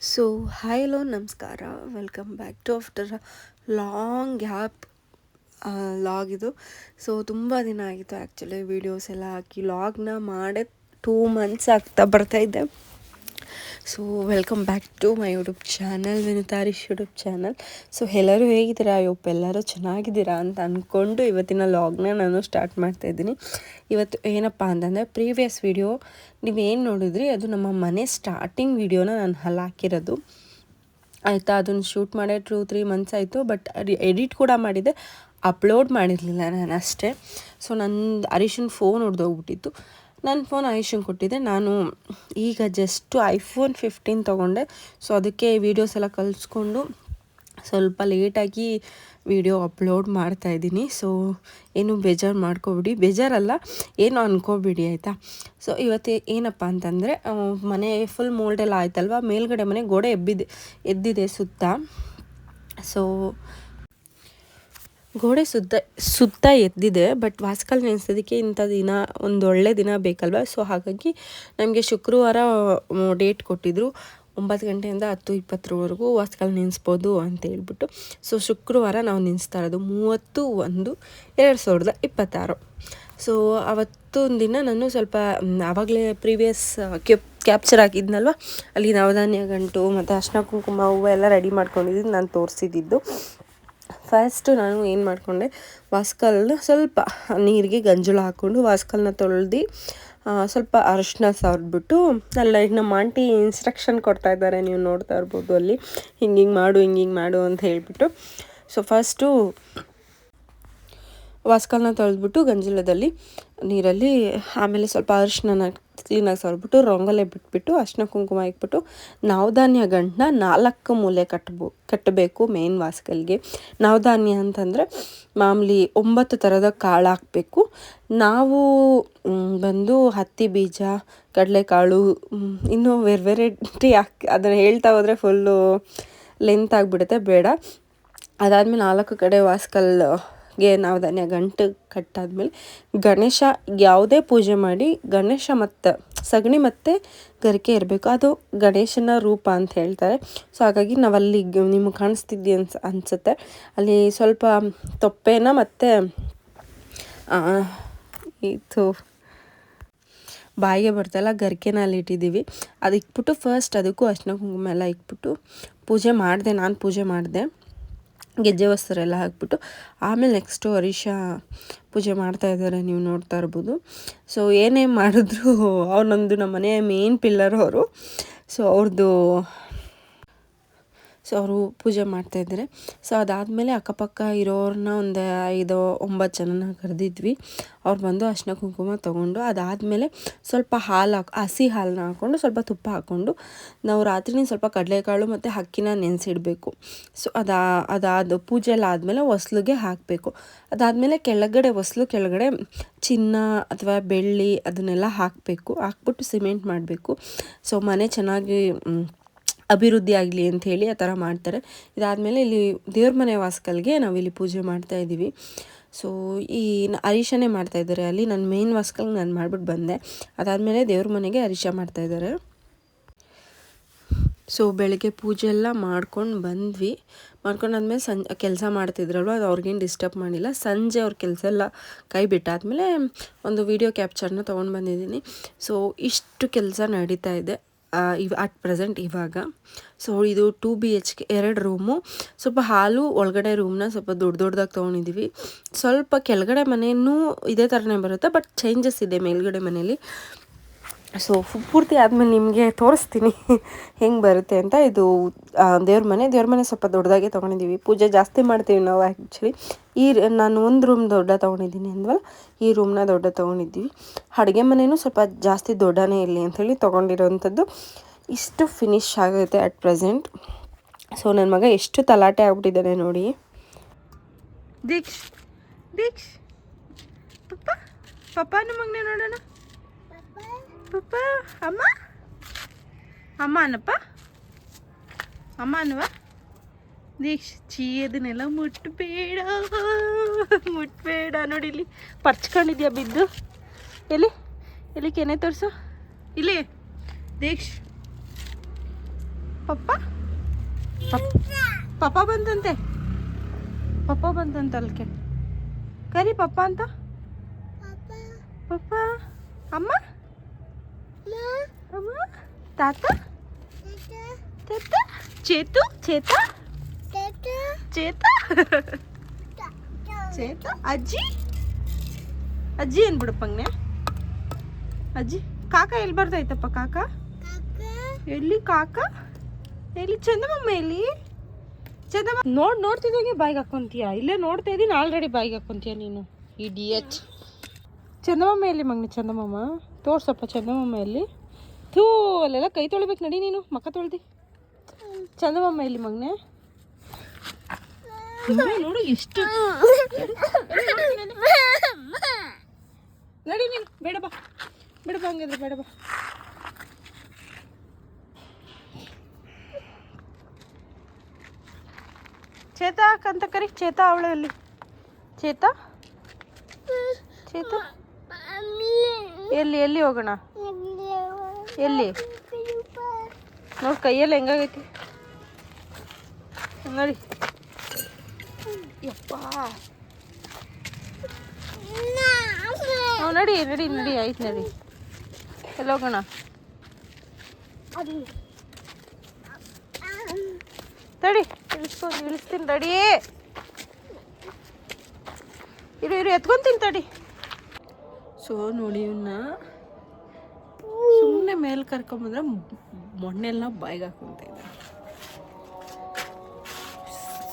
So hi hello ನಮಸ್ಕಾರ, welcome back to after long gap vlog ಇದು. So ತುಂಬ ದಿನ ಆಗಿತ್ತು ಆ್ಯಕ್ಚುಲಿ ವೀಡಿಯೋಸ್ ಎಲ್ಲ ಹಾಕಿ ಲಾಗ್ನ ಮಾಡೇ 2 months ಆಗ್ತಾ ಬರ್ತಾಯಿದ್ದೆ. So welcome back to my YouTube channel, Vinutarish YouTube channel. So ಎಲ್ಲರೂ ಹೇಗಿದ್ದೀರಾ? ಎಲ್ಲರೂ ಚೆನ್ನಾಗಿದ್ದೀರಾ ಅಂತ ಅಂದ್ಕೊಂಡು ಇವತ್ತಿನ ಲಾಗ್ನ ನಾನು ಸ್ಟಾರ್ಟ್ ಮಾಡ್ತಾಯಿದ್ದೀನಿ. ಇವತ್ತು ಏನಪ್ಪ ಅಂತಂದರೆ, ಪ್ರೀವಿಯಸ್ ವಿಡಿಯೋ ನೀವೇನು ನೋಡಿದ್ರಿ ಅದು ನಮ್ಮ ಮನೆ ಸ್ಟಾರ್ಟಿಂಗ್ ವಿಡಿಯೋನ ನಾನು ಅಲ್ಲಿ ಹಾಕಿರೋದು ಆಯಿತಾ. ಅದನ್ನು ಶೂಟ್ ಮಾಡೇ 2-3 months ಆಯಿತು, ಬಟ್ ಎಡಿಟ್ ಕೂಡ ಮಾಡಿದೆ, ಅಪ್ಲೋಡ್ ಮಾಡಿರಲಿಲ್ಲ ನಾನು ಅಷ್ಟೇ. ಸೊ ನಂದು ಹರೀಶನ ಫೋನ್ ಹೊಡೆದೋಗ್ಬಿಟ್ಟಿತ್ತು. ನನ್ನ ಫೋನ್ ಹರೀಶಂಗೆ ಕೊಟ್ಟಿದ್ದೆ. ನಾನು ಈಗ ಜಸ್ಟು iPhone 15 ತೊಗೊಂಡೆ. ಸೊ ಅದಕ್ಕೆ ವೀಡಿಯೋಸ್ ಎಲ್ಲ ಕಲಿಸ್ಕೊಂಡು ಸ್ವಲ್ಪ ಲೇಟಾಗಿ ವಿಡಿಯೋ ಅಪ್ಲೋಡ್ ಮಾಡ್ತಾಯಿದ್ದೀನಿ. ಸೊ ಏನು ಬೇಜಾರು ಮಾಡ್ಕೊಬಿಡಿ, ಬೇಜಾರಲ್ಲ ಏನು ಅಂದ್ಕೋಬಿಡಿ ಆಯಿತಾ. ಸೊ ಇವತ್ತು ಏನಪ್ಪ ಅಂತಂದರೆ, ಮನೆ ಫುಲ್ ಮೋಲ್ಡೆಲ್ಲ ಆಯ್ತಲ್ವ, ಮೇಲ್ಗಡೆ ಮನೆ ಗೋಡೆ ಎದ್ದಿದೆ ಸುತ್ತ. ಸೊ ಗೋಡೆ ಸುತ್ತ ಎದ್ದಿದೆ, ಬಟ್ ವಾಸ್ಕಲ್ ನೆನೆಸೋದಕ್ಕೆ ಇಂಥ ದಿನ ಒಂದು ಒಳ್ಳೆ ದಿನ ಬೇಕಲ್ವ. ಸೊ ಹಾಗಾಗಿ ನಮಗೆ ಶುಕ್ರವಾರ ಡೇಟ್ ಕೊಟ್ಟಿದ್ದರು, 9 ಗಂಟೆಯಿಂದ 10:20ವರೆಗೂ ವಾಸ್ಕಲ್ ನೆನೆಸ್ಬೋದು ಅಂತ ಹೇಳ್ಬಿಟ್ಟು. ಸೊ ಶುಕ್ರವಾರ ನಾವು ನೆನೆಸ್ತಾ ಇರೋದು 30/1/2026. ಸೊ ಅವತ್ತೊಂದು ದಿನ ನಾನು ಸ್ವಲ್ಪ ಆವಾಗಲೇ ಪ್ರೀವಿಯಸ್ ಕ್ಯಾಪ್ಚರ್ ಹಾಕಿದ್ನಲ್ವ, ಅಲ್ಲಿ ನವಧಾನ್ಯ ಗಂಟು ಮತ್ತು ಅರ್ಶಿನ ಕುಂಕುಮ ಹೂವು ಎಲ್ಲ ರೆಡಿ ಮಾಡ್ಕೊಂಡಿದ್ದು ನಾನು ತೋರಿಸಿದ್ದು. ಫಸ್ಟು ನಾನು ಏನು ಮಾಡಿಕೊಂಡೆ, ವಾಸ್ಕಲ್ನ ಸ್ವಲ್ಪ ನೀರಿಗೆ ಗಂಜಲ ಹಾಕ್ಕೊಂಡು ವಾಸ್ಕಲ್ನ ತೊಳೆದು ಸ್ವಲ್ಪ ಅರಿಶಿನ ಸವರ್ಬಿಟ್ಟು, ಅಲ್ಲ ಈಗ ನಮ್ಮ ಆಂಟಿ ಇನ್ಸ್ಟ್ರಕ್ಷನ್ ಕೊಡ್ತಾ ಇದ್ದಾರೆ, ನೀವು ನೋಡ್ತಾ ಇರ್ಬೋದು ಅಲ್ಲಿ, ಹಿಂಗೆ ಮಾಡು ಅಂತ ಹೇಳಿಬಿಟ್ಟು. ಸೊ ಫಸ್ಟು ವಾಸ್ಕಲ್ನ ತೊಳೆದ್ಬಿಟ್ಟು ಗಂಜಲದಲ್ಲಿ ನೀರಲ್ಲಿ, ಆಮೇಲೆ ಸ್ವಲ್ಪ ಅರಿಶಿನ ಕ್ಲೀನಾಗಿ ಸವರ್ಬಿಟ್ಟು ರಂಗೋಲೆ ಬಿಟ್ಬಿಟ್ಟು ಅರಿಶಿನ ಕುಂಕುಮ ಇಕ್ಬಿಟ್ಟು ನವಧಾನ್ಯ ಗಂಟನ್ನ 4 ಮೂಲೆ ಕಟ್ಟಬೇಕು ಮೇನ್ ವಾಸ್ಕಲ್ಗೆ. ನವಧಾನ್ಯ ಅಂತಂದರೆ ಮಾಮೂಲಿ 9 ಥರದ ಕಾಳು ಹಾಕಬೇಕು. ನಾವು ಬಂದು ಹತ್ತಿ ಬೀಜ, ಕಡಲೆಕಾಳು, ಇನ್ನೂ ವೆರೈಟಿ ಅದನ್ನು ಹೇಳ್ತಾ ಹೋದರೆ ಫುಲ್ಲು ಲೆಂತ್ ಆಗಿಬಿಡುತ್ತೆ, ಬೇಡ. ಅದಾದಮೇಲೆ 4 ಕಡೆ ವಾಸ್ಕಲ್ಗೆ ನವಧಾನ್ಯ ಗಂಟು ಕಟ್ಟಾದ್ಮೇಲೆ ಗಣೇಶ ಯಾವುದೇ ಪೂಜೆ ಮಾಡಿ ಗಣೇಶ ಮತ್ತು ಸಗಣಿ ಮತ್ತು ಗರಿಕೆ ಇರಬೇಕು, ಅದು ಗಣೇಶನ ರೂಪ ಅಂತ ಹೇಳ್ತಾರೆ. ಸೊ ಹಾಗಾಗಿ ನಾವಲ್ಲಿ ನಿಮಗೆ ಕಾಣಿಸ್ತಿದ್ದಿ ಅನಿಸುತ್ತೆ, ಅಲ್ಲಿ ಸ್ವಲ್ಪ ತೊಪ್ಪೆನ ಮತ್ತು ಇದು ಬಾಯಿಗೆ ಬರ್ತಲ್ಲ ಗರಿಕೆನ ಅಲ್ಲಿ ಇಟ್ಟಿದ್ದೀವಿ. ಅದು ಇಕ್ಬಿಟ್ಟು ಫಸ್ಟ್ ಅದಕ್ಕೂ ಅರ್ಶಿನ ಕುಂಕುಮ ಎಲ್ಲ ಇಕ್ಬಿಟ್ಟು ನಾನು ಪೂಜೆ ಮಾಡಿದೆ, ಗೆಜ್ಜೆ ವಸ್ತ್ರೆಲ್ಲ ಹಾಕ್ಬಿಟ್ಟು. ಆಮೇಲೆ ನೆಕ್ಸ್ಟು ಹರೀಶ ಪೂಜೆ ಮಾಡ್ತಾಯಿದ್ದಾರೆ, ನೀವು ನೋಡ್ತಾ ಇರ್ಬೋದು. ಸೊ ಏನೇ ಮಾಡಿದ್ರು ಅವನೊಂದು ನಮ್ಮ ಮನೆಯ ಮೇನ್ ಪಿಲ್ಲರ್ ಅವರು. ಸೊ ಅವರು ಪೂಜೆ ಮಾಡ್ತಾಯಿದ್ದಾರೆ. ಸೊ ಅದಾದಮೇಲೆ ಅಕ್ಕಪಕ್ಕ ಇರೋರನ್ನ ಒಂದು 5-9 ಜನನ ಕರೆದಿದ್ವಿ. ಅವ್ರು ಬಂದು ಅರ್ಶಿನ ಕುಂಕುಮ ತೊಗೊಂಡು, ಅದಾದಮೇಲೆ ಸ್ವಲ್ಪ ಹಸಿ ಹಾಲನ್ನ ಹಾಕ್ಕೊಂಡು ಸ್ವಲ್ಪ ತುಪ್ಪ ಹಾಕ್ಕೊಂಡು ನಾವು ರಾತ್ರಿನೇ ಸ್ವಲ್ಪ ಕಡಲೆಕಾಳು ಮತ್ತು ಅಕ್ಕಿನ ನೆನೆಸಿಡಬೇಕು. ಸೊ ಅದಾದ ಪೂಜೆ ಎಲ್ಲ ಆದಮೇಲೆ ಹೊಸ್ಲಿಗೆ ಹಾಕಬೇಕು. ಅದಾದಮೇಲೆ ಹೊಸ್ಲು ಕೆಳಗಡೆ ಚಿನ್ನ ಅಥವಾ ಬೆಳ್ಳಿ ಅದನ್ನೆಲ್ಲ ಹಾಕ್ಬಿಟ್ಟು ಸಿಮೆಂಟ್ ಮಾಡಬೇಕು. ಸೊ ಮನೆ ಚೆನ್ನಾಗಿ ಅಭಿವೃದ್ಧಿ ಆಗಲಿ ಅಂಥೇಳಿ ಆ ಥರ ಮಾಡ್ತಾರೆ. ಇದಾದಮೇಲೆ ಇಲ್ಲಿ ದೇವ್ರ ಮನೆ ವಾಸ್ಕಲ್ಗೆ ನಾವಿಲ್ಲಿ ಪೂಜೆ ಮಾಡ್ತಾಯಿದ್ದೀವಿ. ಸೊ ಈ ಹರೀಶನೇ ಮಾಡ್ತಾಯಿದ್ದಾರೆ ಅಲ್ಲಿ, ನಾನು ಮೇನ್ ವಾಸ್ಕಲ್ಗೆ ನಾನು ಮಾಡಿಬಿಟ್ಟು ಬಂದೆ. ಅದಾದಮೇಲೆ ದೇವ್ರ ಮನೆಗೆ ಹರೀಶ ಮಾಡ್ತಾಯಿದ್ದಾರೆ. ಸೊ ಬೆಳಗ್ಗೆ ಪೂಜೆ ಎಲ್ಲ ಮಾಡ್ಕೊಂಡು ಬಂದ್ವಿ. ಮಾಡ್ಕೊಂಡಾದ್ಮೇಲೆ ಕೆಲಸ ಮಾಡ್ತಿದ್ರಲ್ವ, ಅದು ಅವ್ರಿಗೇನು ಡಿಸ್ಟರ್ಬ್ ಮಾಡಿಲ್ಲ. ಸಂಜೆ ಅವ್ರ ಕೆಲಸ ಎಲ್ಲ ಕೈ ಬಿಟ್ಟಾದಮೇಲೆ ಒಂದು ವಿಡಿಯೋ ಕ್ಯಾಪ್ಚರ್ನ ತೊಗೊಂಡು ಬಂದಿದ್ದೀನಿ. ಸೊ ಇಷ್ಟು ಕೆಲಸ ನಡೀತಾ ಇದೆ ಅಟ್ ಪ್ರೆಸೆಂಟ್ ಇವಾಗ. ಸೊ ಇದು 2 BHK 2 ರೂಮು. ಸ್ವಲ್ಪ ಹಾಲು ಒಳಗಡೆ ರೂಮ್ನ ಸ್ವಲ್ಪ ದೊಡ್ಡದಾಗಿ ತೊಗೊಂಡಿದ್ದೀವಿ. ಸ್ವಲ್ಪ ಕೆಳಗಡೆ ಮನೆಯೂ ಇದೇ ಥರನೇ ಬರುತ್ತೆ, ಬಟ್ ಚೇಂಜಸ್ ಇದೆ ಮೇಲ್ಗಡೆ ಮನೇಲಿ. ಸೊ ಪೂರ್ತಿ ಆದಮೇಲೆ ನಿಮಗೆ ತೋರಿಸ್ತೀನಿ ಹೆಂಗೆ ಬರುತ್ತೆ ಅಂತ. ಇದು ದೇವ್ರ ಮನೆ ಸ್ವಲ್ಪ ದೊಡ್ಡದಾಗೆ ತೊಗೊಂಡಿದ್ದೀವಿ. ಪೂಜೆ ಜಾಸ್ತಿ ಮಾಡ್ತೀವಿ ನಾವು ಆ್ಯಕ್ಚುಲಿ. ನಾನು ಒಂದು ರೂಮ್ ದೊಡ್ಡ ತೊಗೊಂಡಿದ್ದೀನಿ ಅಂದ್ವಲ್ಲ, ಈ ರೂಮ್ನ ದೊಡ್ಡ ತೊಗೊಂಡಿದ್ದೀವಿ. ಅಡುಗೆ ಮನೆಯೂ ಸ್ವಲ್ಪ ಜಾಸ್ತಿ ದೊಡ್ಡನೇ ಇರಲಿ ಅಂಥೇಳಿ ತೊಗೊಂಡಿರೋವಂಥದ್ದು. ಇಷ್ಟು ಫಿನಿಶ್ ಆಗುತ್ತೆ ಅಟ್ ಪ್ರೆಸೆಂಟ್. ಸೊ ನನ್ನ ಮಗ ಎಷ್ಟು ತಲಾಟೆ ಆಗ್ಬಿಟ್ಟಿದ್ದಾನೆ ನೋಡಿ. ದೀಕ್ಷ್ ಪಪ್ಪಾನ ಮಗನೇ ನೋಡೋಣ. ಪಪ್ಪ ಅಮ್ಮ ಅನ್ನಪ್ಪ, ಅಮ್ಮ ಅನ್ನುವ. ದೀಕ್ಷಿ ಅದನ್ನೆಲ್ಲ ಮುಟ್ಬೇಡ ನೋಡಿ, ಇಲ್ಲಿ ಪರ್ಚ್ಕೊಂಡಿದ್ಯಾ ಬಿದ್ದು. ಎಲ್ಲಿ ಕೆನೆ ತೋರಿಸು, ಇಲ್ಲಿ ದೀಕ್ಷ್ ಪಪ್ಪ ಪಪ್ಪ ಬಂತಂತೆ. ಪಪ್ಪ ಬಂತಂತ ಅಲ್ಕೆ ಕರಿ ಪಪ್ಪ ಅಂತ. ಪಪ್ಪ ಅಮ್ಮ ಅಮ್ಮ ತಾತ ತಾತ ಚೇತು ಚೇತ ಚೇತ ಚೇತ ಅಜ್ಜಿ ಅಜ್ಜಿ ಏನ್ಬಿಡಪ್ಪಂಗೆ ಅಜ್ಜಿ. ಕಾಕ ಎಲ್ಲಿ ಬರ್ತಾಯ್ತಪ್ಪ ಕಾಕ ಎಲ್ಲಿ ಕಾಕ ಎಲ್ಲಿ ಚಂದಮಮ್ಮ ಎಲ್ಲಿ ಚಂದಮ್ಮ ನೋಡ್ತಿದ್ದಂಗೆ ಬಾಯಿಗೆ ಹಾಕ್ಕೊಂತೀಯ. ಇಲ್ಲೇ ನೋಡ್ತಾ ಇದ್ದೀನಿ ಆಲ್ರೆಡಿ ಬಾಯಿಗೆ ಹಾಕ್ಕೊಂತೀಯ ನೀನು ಇಡಿಯಟ್. ಚಂದಮಮ್ಮ ಎಲ್ಲಿ ಮಗನಿ ಚಂದಮಮ್ಮ ತೋರ್ಸಪ್ಪ ಚಂದಮಮ್ಮ ಎಲ್ಲಿ. ಥೂ ಅಲ್ಲೆಲ್ಲ ಕೈ ತೊಳಿಬೇಕು ನಡಿ ನೀನು ಮಕ್ಕ ತೊಳ್ದಿ. ಚಂದಮಮ್ಮ ಎಲ್ಲಿ ಮಗನೆ ನೋಡು ಎಷ್ಟು ನಡಿ ನೀನು. ಬೇಡ ಬಾ ಹಂಗಿದ್ರೆ ಬೇಡ ಬಾ. ಚೇತಾ ಕಂತ ಕರಿ ಚೇತಾ ಅವಳು ಎಲ್ಲಿ ಚೇತಾ ಚೇತಾ ಎಲ್ಲಿ ಹೋಗೋಣ ಎಲ್ಲಿ ನೋಡಿ ಕೈಯಲ್ಲಿ ಹೆಂಗಾಗೈತಿ ನೋಡಿ ಯಪ್ಪ. ನಡಿ ಆಯ್ತು ನಡಿ. ಎಲ್ಲಿ ಹೋಗೋಣ ತಡಿ ಇಳಿಸ್ತೀನಿ ತಡಿ. ಇರು ಎತ್ಕೊಂತೀನಿ ತಡಿ. ಸೊ ನೋಡಿ ಇವನ್ನ ಸುಮ್ಮನೆ ಮೇಲೆ ಕರ್ಕೊಂಬಂದ್ರೆ ಮೊನ್ನೆಲ್ಲ ಬಾಯಿಗೆ ಹಾಕೊಂತ ಇದ್ದ.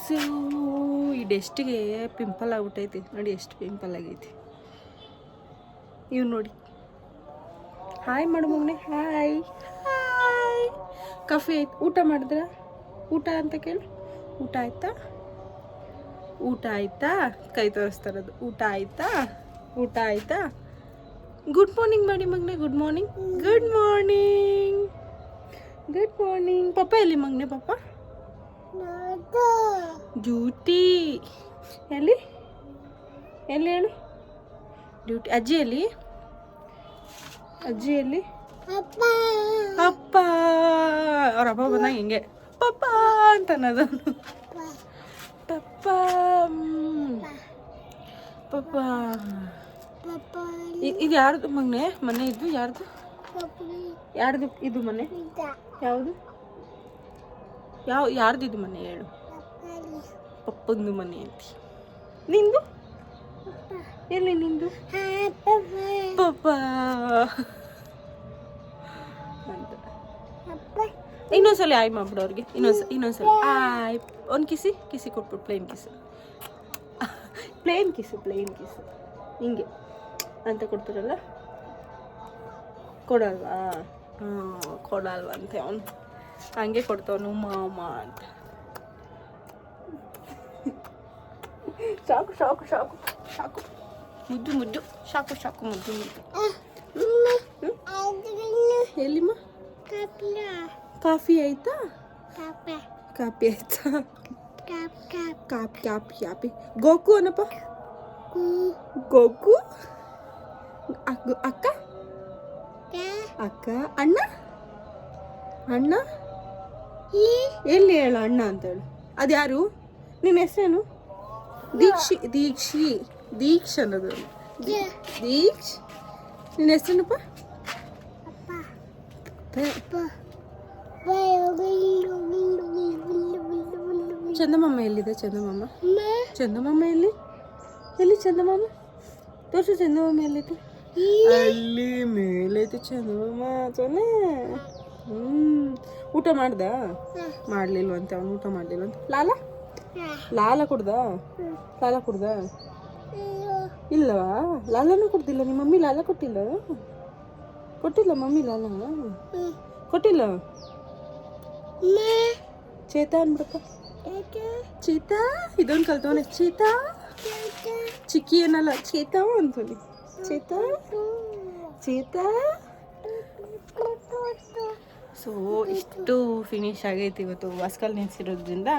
ಸೊ ಈ ಡೆಸ್ಟಿಗೆ ಪಿಂಪಲ್ ಆಗ್ಬಿಟ್ಟೈತಿ ನೋಡಿ ಎಷ್ಟು ಪಿಂಪಲ್ ಆಗೈತಿ. ಇವ್ ನೋಡಿ ಹಾಯ್ ಮಾಡು ಮಗನೆ ಹಾಯ್ ಹಾಯ್. ಕಾಫಿ ಆಯ್ತು ಊಟ ಮಾಡಿದ್ರ ಊಟ ಅಂತ ಕೇಳು. ಊಟ ಆಯ್ತಾ ಕೈ ತೋರಿಸ್ತಾರದು. ಊಟ ಆಯ್ತಾ ಗುಡ್ ಮಾರ್ನಿಂಗ್ ಮಾಡಿ ಮಗನೆ. ಗುಡ್ ಮಾರ್ನಿಂಗ್ ಪಪ್ಪ ಎಲ್ಲಿ ಮಗನೆ ಪಪ್ಪ ಡ್ಯೂಟಿ ಎಲ್ಲಿ ಹೇಳು ಡ್ಯೂಟಿ. ಅಜ್ಜಿ ಎಲ್ಲಿ ಅಪ್ಪ ಅವ್ರ ಅಪ್ಪ ಬಂದಾಗ ಹಿಂಗೆ ಪಪ್ಪ ಅಂತ ಅನ್ನೋದು. ಪಪ್ಪ ಇದು ಯಾರ್ದು ಮಗನೆ ಮನೆ ಇದು ಯಾರ್ದು ಇದು ಮನೆ ಯಾವುದು ಯಾರ್ದು ಇದು ಮನೆ ಹೇಳು. ಪಪ್ಪಂದು ಮನೆ ಅಂತ. ನಿಂದು ಎಲ್ಲಿ ನಿಂದು ಪಪ್ಪ ಅಂತ. ಇನ್ನೊಂದ್ಸಲ ಆಯ್ ಮಾಡ್ಬಿಡು ಅವ್ರಿಗೆ. ಇನ್ನೊಂದ್ಸಲ ಆಯ್ ಒಂದು ಕಿಸಿ ಕೊಟ್ಬಿಟ್ಟು ಪ್ಲೇನ್ ಕಿಸು ಹಿಂಗೆ ಅಂತ ಕೊಡ್ತಾರಲ್ಲ ಕೊಡಲ್ವಂತೆ ಅವನು ಹಂಗೆ ಕೊಡ್ತಾವನು ಮಾಮ ಅಂತ. ಸಾಕು ಮುದ್ದು ಸಾಕು ಮುದ್ದು. ಎಲ್ಲಿಮ್ಮ ಕಾಫಿ ಆಯ್ತಾ ಕಾಪಿ ಗೋಕು ಅನ್ನಪ್ಪ. ಗೋಕು ಅಕ್ಕ ಅಣ್ಣ ಎಲ್ಲಿ ಹೇಳು ಅಣ್ಣ ಅಂತ ಹೇಳು. ಅದ್ಯಾರು ನಿನ್ನ ಹೆಸರೇನು? ದೀಕ್ಷ ಅನ್ನೋದು. ದೀಕ್ಷ ನಿನ್ನ ಹೆಸರೇನಪ್ಪ? ಚಂದಮಾಮ ಎಲ್ಲಿದೆ? ಚಂದಮಾಮ ಎಲ್ಲಿ ಚಂದಮಾಮ ತೋರ್ಸು. ಚಂದಮಾಮ ಎಲ್ಲೈತೆ? ಅಲ್ಲಿ ಮೇಲೈತೆ ಚಂದಮಾಮ. ಚಂದ ಊಟ ಮಾಡ್ದ? ಮಾಡ್ಲಿಲ್ವಂತೆ ಅವನು. ಊಟ ಮಾಡ್ಲಿಲ್ವಂತ. ಲಾಲ ಕುಡ್ದ? ಇಲ್ಲವಾ? ಲಾಲನೂ ಕೊಡ್ತಿಲ್ಲ ನಿಮ್ಮ ಮಮ್ಮಿ? ಲಾಲ ಕೊಟ್ಟಿಲ್ಲ ಮಮ್ಮಿ? ಲಾಲ ಕೊಟ್ಟಿಲ್ಲ. ಚೇತಾ ಅನ್ಬಿಡಪ್ಪ. ಚೇತಾ ಇದೊಂದು ಕಲ್ತವನೆ. ಚೇತಾ ಚಿಕ್ಕಿ ಏನಲ್ಲ ಚೇತಾ ಅಂತಲಿ. ಚೇತಾ ಸೊ ಇಷ್ಟು ಫಿನಿಶ್ ಆಗೈತಿ ಇವತ್ತು. ವಾಸ್ಕಲ್ ನಿಲ್ಸಿರೋದ್ರಿಂದ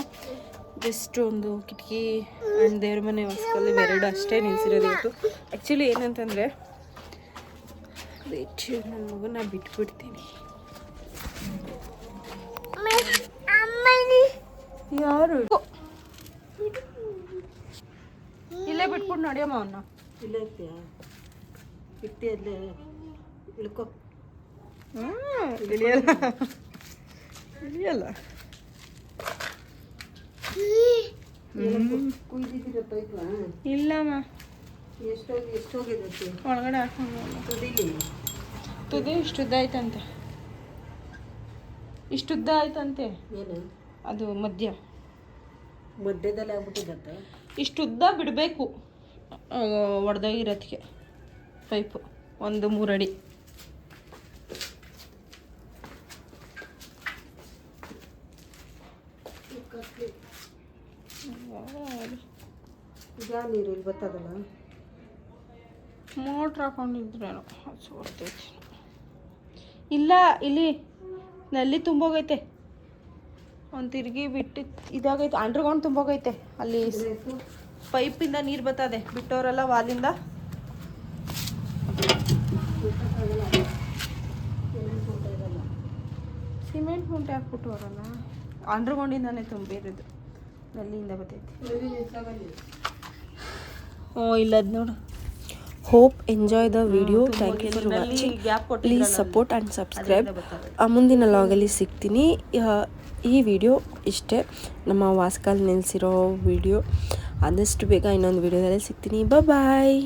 ಜಸ್ಟ್ ಒಂದು ಕಿಟಕಿ ಆ್ಯಂಡ್ ದೇವ್ರ ಮನೆ ವಾಸ್ಕಲ್ ಇವೆರಡು ಅಷ್ಟೇ ನಿಲ್ಸಿರೋದು ಇವತ್ತು. ಆ್ಯಕ್ಚುಲಿ ಏನಂತಂದರೆ ನನ್ನ ಮಗನ ಬಿಟ್ಬಿಡ್ತೀನಿ. ಯಾರು ಇಲ್ಲೇ ಬಿಟ್ಬಿಟ್ಟು ನಡಿಯಮ್ಮ ಅವನ್ನ. ಇಲ್ಲೇ ಇರ್ತೀಯಾ? ಇರ್ತಿ ಅಲ್ಲೇ ಇಳ್ಕೊ. ಇಳಿಯಲ್ಲ ಇಳಿಯಲ್ಲ. ಕುಯ್ದಿದ್ದೀರ ಪೈಪ? ಇಲ್ಲಮ್ಮ. ಎಷ್ಟೋಗಿದೆ ಒಳಗಡೆ ಹಾಕೊಂಡು ತುದಿಲಿ? ತುದಿ ಇಷ್ಟುದ್ದ ಆಯ್ತಂತೆ. ಇಷ್ಟುದ್ದ ಆಯ್ತಂತೆ. ಏನು ಅದು ಮಧ್ಯದಲ್ಲಿ ಆಗ್ಬಿಟ್ಟಿದ್ದತ್ತ? ಇಷ್ಟುದ್ದ ಬಿಡಬೇಕು ಒಡೆದೋಗಿರೋದಕ್ಕೆ ಪೈಪು 1-3 ಅಡಿ. ಈಗ ನೀರು ಇಲ್ಲಿ ಬರ್ತದಲ್ಲ, ಮೋಟ್ರ್ ಹಾಕೊಂಡಿದ್ರೇನೋ ಸೋರ್ತೈತಿ. ಇಲ್ಲ ಇಲ್ಲಿ ನಲ್ಲಿ ತುಂಬೋಗೈತೆ. ಒಂದು ತಿರುಗಿ ಬಿಟ್ಟು ಇದಾಗೈತೆ. ಅಂಡ್ರ್ಗ್ರೌಂಡ್ ತುಂಬೋಗೈತೆ. ಅಲ್ಲಿ ಪೈಪಿಂದ ನೀರು ಬರ್ತದೆ. ಬಿಟ್ಟವರೆಲ್ಲ ವಾಲಿಂದ. ಸಿಮೆಂಟ್ ಮೂಟೆ ಹಾಕ್ಬಿಟ್ಟವರಲ್ಲ, ಅಂಡ್ರ್ಗ್ರೌಂಡಿಂದಾನೇ ತುಂಬಿರೋದು. ನಲ್ಲಿಂದ ಬರ್ತೈತಿ. ಇಲ್ಲದ ನೋಡು. Hope enjoy the video. Thank you for watching. Please support and subscribe. ಮುಂದಿನ ಲಾಗಲ್ಲಿ ಸಿಗ್ತೀನಿ. ಈ ವಿಡಿಯೋ ಇಷ್ಟೇ, ನಮ್ಮ ವಾಸ್ಕಲ್ ನಿಲ್ಲಿಸಿರೋ ವಿಡಿಯೋ. ಆದಷ್ಟು ಬೇಗ ಇನ್ನೊಂದು ವಿಡಿಯೋದಲ್ಲಿ ಸಿಗ್ತೀನಿ. ಬಾಯ್.